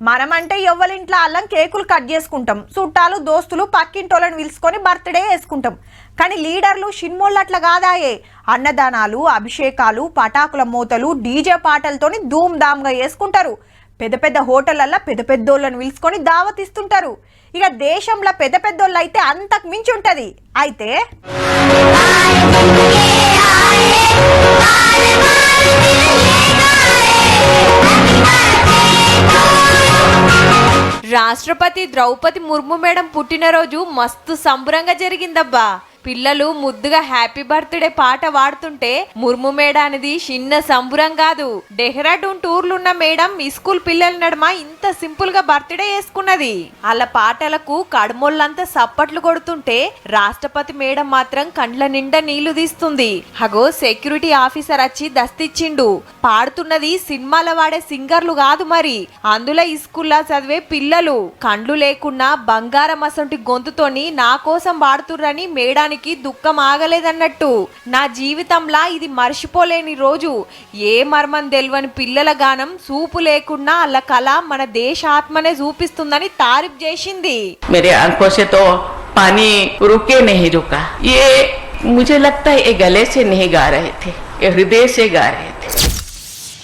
మనమంటే ఎవ్వరింట్లో అల్లం కేకులు కట్ చేసుకుంటాం, చుట్టాలు దోస్తులు పక్కింటోళ్ళని పిలుచుకొని బర్త్డే చేసుకుంటాం. కానీ లీడర్లు షిన్మోళ్ళు అట్లా కాదాయే. అన్నదానాలు, అభిషేకాలు, పటాకుల మూతలు, డీజే పాటలతోని ధూమ్ ధామ్గా చేసుకుంటారు. పెద్ద పెద్ద హోటళ్ళల్లో పెద్ద పెద్దోళ్ళని పిలుచుకొని దావత్ ఇస్తుంటారు. ఇక దేశంలో పెద్ద పెద్దోళ్ళు అయితే అంతకు మించి ఉంటది. అయితే రాష్ట్రపతి ద్రౌపది ముర్ము మేడం పుట్టినరోజు మస్తు సంబరంగా జరిగిందబ్బా. పిల్లలు ముద్దుగా హ్యాపీ బర్త్డే పాట పాడుతుంటే ముర్ము మేడానిది చిన్న సంబురం కాదు. డెహ్రాడూన్ టూర్లున్న మేడం ఈ స్కూల్ పిల్లల నడుమ ఇంత సింపుల్ గా బర్త్డే చేసుకున్నది. అలా పాటలకు కడుమోళ్ళంతా సప్పట్లు కొడుతుంటే రాష్ట్రపతి మేడం మాత్రం కండ్ల నిండా నీళ్లు తీస్తుంది. హగో సెక్యూరిటీ ఆఫీసర్ వచ్చి దస్తిచ్చిండు. పాడుతున్నది సినిమాల వాడే సింగర్లు కాదు, మరి అందులో ఈ స్కూల్లో చదివే పిల్లలు. కండ్లు లేకున్నా బంగారం అసంటి గొంతుతోని నా కోసం పాడుతుర్రని మేడానికి దుఃఖం ఆగలేదన్నట్టు. నా జీవితంలో ఇది మర్చిపోలేని రోజు. ఏ మర్మం తెలియని పిల్లల గానం సూపు లేకున్నా అల్ల కళ మన దేశ ఆత్మనే చూపిస్తుందని తారీఫ్ చేసింది. मेरे आंखों से तो पानी रुके नहीं रुका. ये मुझे लगता है ये गले से नहीं गा रहे थे, ये हृदय से गा रहे थे.